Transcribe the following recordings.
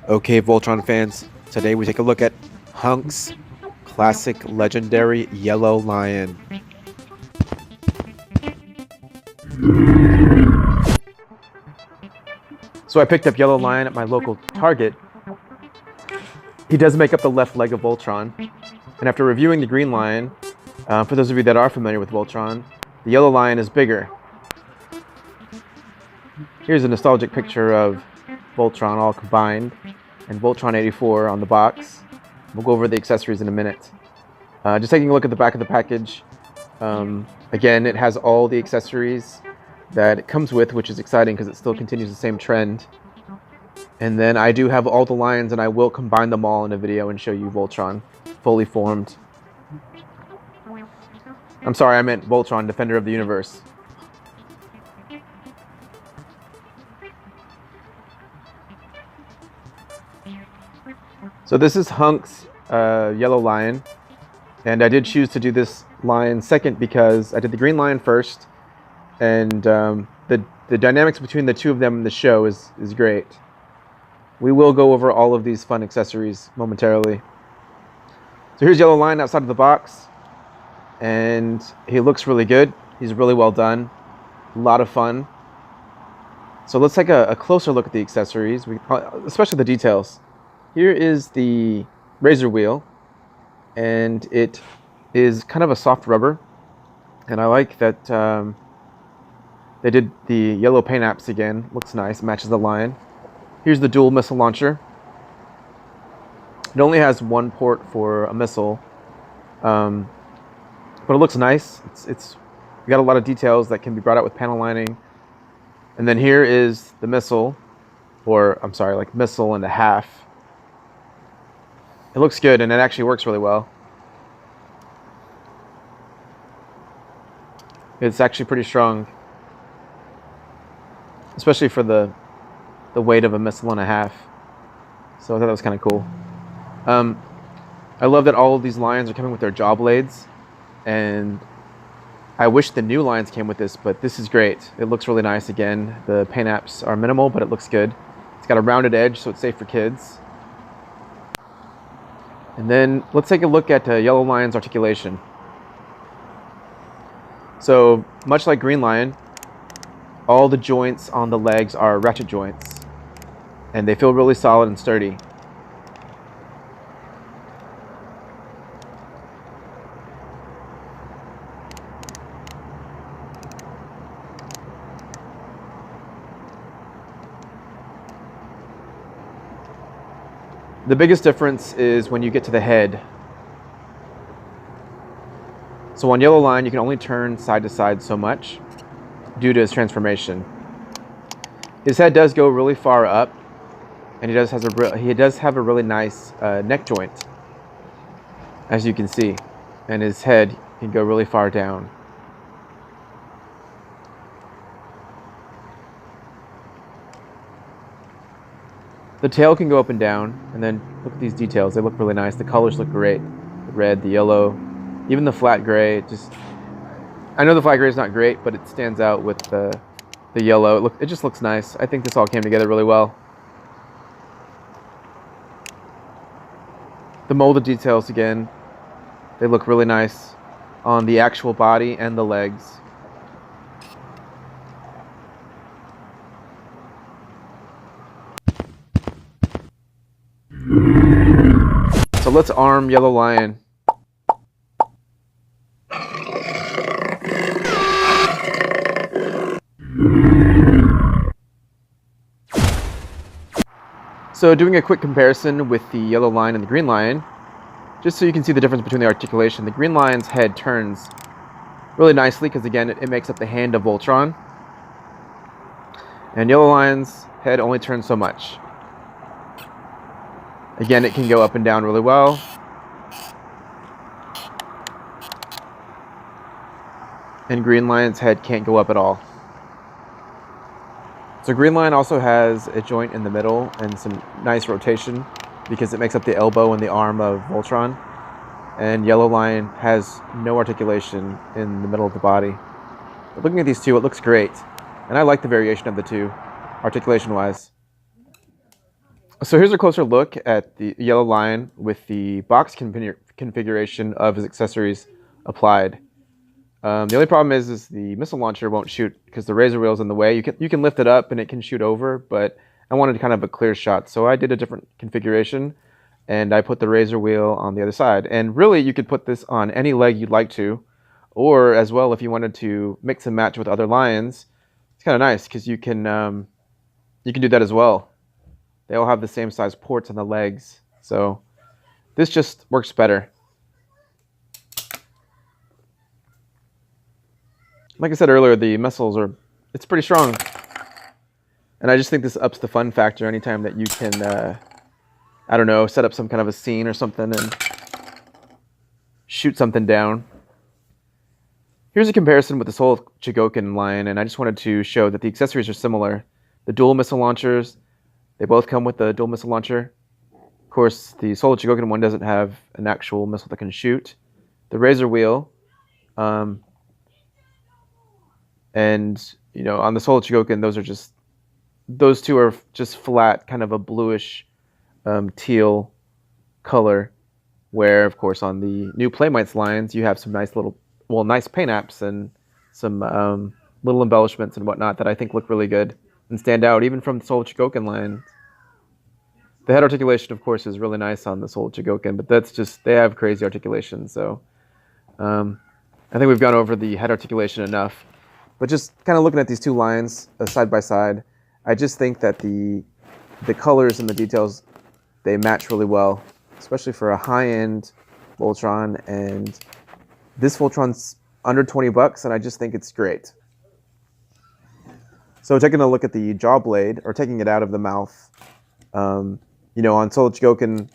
Okay, Voltron fans, today we take a look at Hunk's classic legendary yellow lion. So I picked up yellow lion at my local Target. He does make up the left leg of Voltron, and after reviewing the green lion, for those of you that are familiar with Voltron, the yellow lion is bigger. Here's a nostalgic picture of Voltron all combined, and Voltron 84 on the box. We'll go over the accessories in a minute. Just taking a look at the back of the package. Again, it has all the accessories that it comes with, which is exciting because it still continues the same trend. And then I do have all the lions, and I will combine them all in a video and show you Voltron fully formed. I'm sorry, I meant Voltron, Defender of the Universe. So this is Hunk's yellow lion, and I did choose to do this lion second because I did the green lion first, and the dynamics between the two of them in the show is great. We will go over all of these fun accessories momentarily. So here's yellow lion outside of the box, and he looks really good. He's really well done, a lot of fun. So let's take a closer look at the accessories, especially the details. Here is the razor wheel, and it is kind of a soft rubber, and I like that they did the yellow paint apps again. Looks nice, matches the lion. Here's the dual missile launcher. It only has one port for a missile, but it looks nice. It's got a lot of details that can be brought out with panel lining. And then here is the missile, or I'm sorry, like missile and a half. It looks good, and it actually works really well. It's actually pretty strong, especially for the weight of a missile and a half. So I thought that was kind of cool. I love that all of these lions are coming with their jaw blades, and I wish the new lions came with this, but this is great. It looks really nice again. The paint apps are minimal, but it looks good. It's got a rounded edge, so it's safe for kids. And then let's take a look at yellow lion's articulation. So much like green lion, all the joints on the legs are ratchet joints, and they feel really solid and sturdy. The biggest difference is when you get to the head. So on yellow lion, you can only turn side to side so much due to his transformation. His head does go really far up, and he does have a really nice neck joint, as you can see, and his head can go really far down. The tail can go up and down, and then look at these details. They look really nice. The colors look great. The red, the yellow, even the flat gray. I know the flat gray is not great, but it stands out with the yellow. It just looks nice. I think this all came together really well. The molded details again, they look really nice on the actual body and the legs. So let's arm yellow lion. So doing a quick comparison with the yellow lion and the green lion, just so you can see the difference between the articulation. The green lion's head turns really nicely because again it makes up the hand of Voltron, and yellow lion's head only turns so much. Again, it can go up and down really well. And green lion's head can't go up at all. So green lion also has a joint in the middle and some nice rotation because it makes up the elbow and the arm of Voltron. And yellow lion has no articulation in the middle of the body. But looking at these two, it looks great. And I like the variation of the two, articulation-wise. So here's a closer look at the yellow lion with the box configuration of his accessories applied. The only problem is the missile launcher won't shoot because the razor wheel's in the way. You can lift it up and it can shoot over, but I wanted kind of a clear shot, so I did a different configuration, and I put the razor wheel on the other side. And really, you could put this on any leg you'd like to, or as well if you wanted to mix and match with other lions. It's kind of nice because you can do that as well. They all have the same size ports on the legs, so this just works better. Like I said earlier, the missiles it's pretty strong. And I just think this ups the fun factor anytime that you can, I don't know, set up some kind of a scene or something and shoot something down. Here's a comparison with the Soul Chigokin line, and I just wanted to show that the accessories are similar. The dual missile launchers, they both come with the dual missile launcher. Of course, the Soul Chigokin one doesn't have an actual missile that can shoot. The razor wheel, and on the Soul Chigokin, those two are just flat, kind of a bluish teal color, where of course on the new Playmates lines you have some nice paint apps and some little embellishments and whatnot that I think look really good and stand out even from the Soul Chigokin line. The head articulation, of course, is really nice on the Soul Chigokin, but they have crazy articulation, so I think we've gone over the head articulation enough. But just kind of looking at these two lines side by side, I just think that the colors and the details, they match really well, especially for a high-end Voltron. And this Voltron's under $20, and I just think it's great. So taking a look at the jaw blade, or taking it out of the mouth, on Soul Chigokin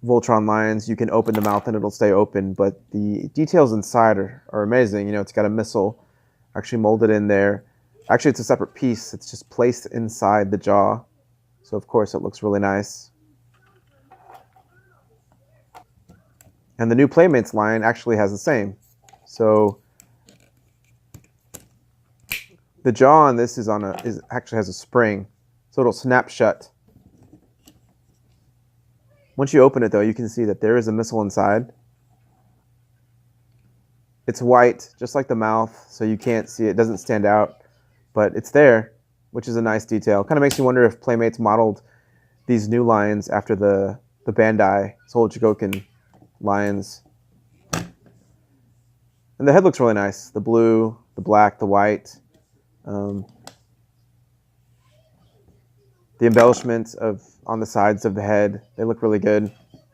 Voltron lines, you can open the mouth and it'll stay open, but the details inside are amazing. It's got a missile actually molded in there. Actually, it's a separate piece. It's just placed inside the jaw. So, of course, it looks really nice. And the new Playmates line actually has the same. So, the jaw on this actually has a spring, so it'll snap shut. Once you open it, though, you can see that there is a missile inside. It's white, just like the mouth, so you can't see it. It doesn't stand out, but it's there, which is a nice detail. Kind of makes you wonder if Playmates modeled these new lions after the Bandai Soul Chigokin lions. And the head looks really nice. The blue, the black, the white. The embellishments on the sides of the head, they look really good.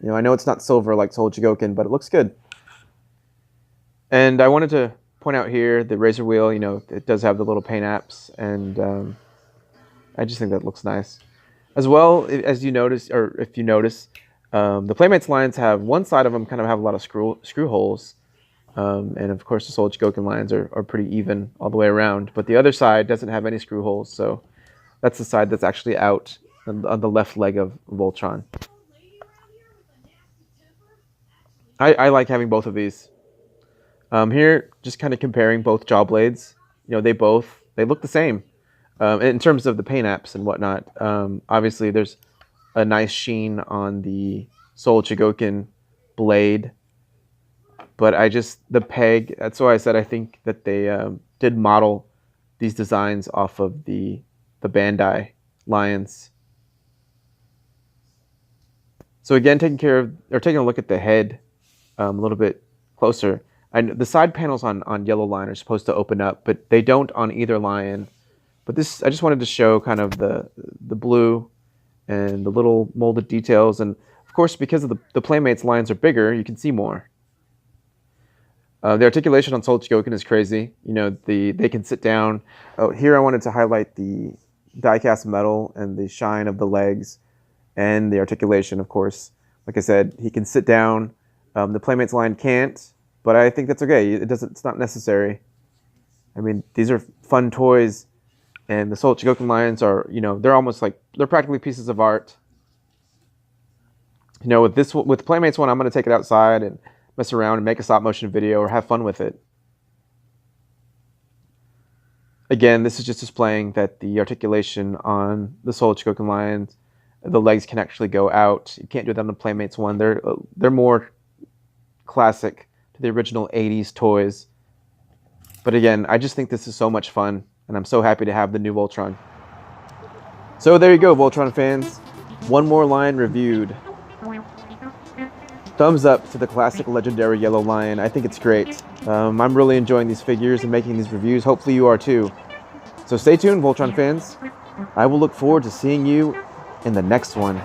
I know it's not silver like Soul Chigokin, but it looks good. And I wanted to point out here the razor wheel, it does have the little paint apps, and I just think that looks nice. As well, as you notice, or if you notice, the Playmates lines have one side of them kind of have a lot of screw holes, and of course the Soul Chigokin lines are pretty even all the way around, but the other side doesn't have any screw holes, so that's the side that's actually out on the left leg of Voltron. I like having both of these. Here, just kind of comparing both jaw blades. They look the same in terms of the paint apps and whatnot. Obviously, there's a nice sheen on the Soul Chigokin blade, but the peg. That's why I said I think that they did model these designs off of the Bandai lions. So again, taking a look at the head a little bit closer. The side panels on yellow line are supposed to open up, but they don't on either lion. But this, I just wanted to show kind of the blue and the little molded details. And of course, because of the Playmates lines are bigger, you can see more. The articulation on Soul Chigokin is crazy. They can sit down. Oh, here I wanted to highlight the die-cast metal and the shine of the legs and the articulation, of course. Like I said, he can sit down. The Playmates line can't. But I think that's okay. It's not necessary. I mean, these are fun toys, and the Soul Chigokin lions are, they're practically pieces of art. With Playmates one, I'm going to take it outside and mess around and make a stop motion video or have fun with it. Again, this is just displaying that the articulation on the Soul Chigokin lions the legs can actually go out. You can't do that on the Playmates one. They're more classic to the original 80s toys. But again, I just think this is so much fun, and I'm so happy to have the new Voltron. So there you go, Voltron fans. One more line reviewed. Thumbs up to the classic legendary Yellow Lion. I think it's great. I'm really enjoying these figures and making these reviews. Hopefully you are too. So stay tuned, Voltron fans. I will look forward to seeing you in the next one.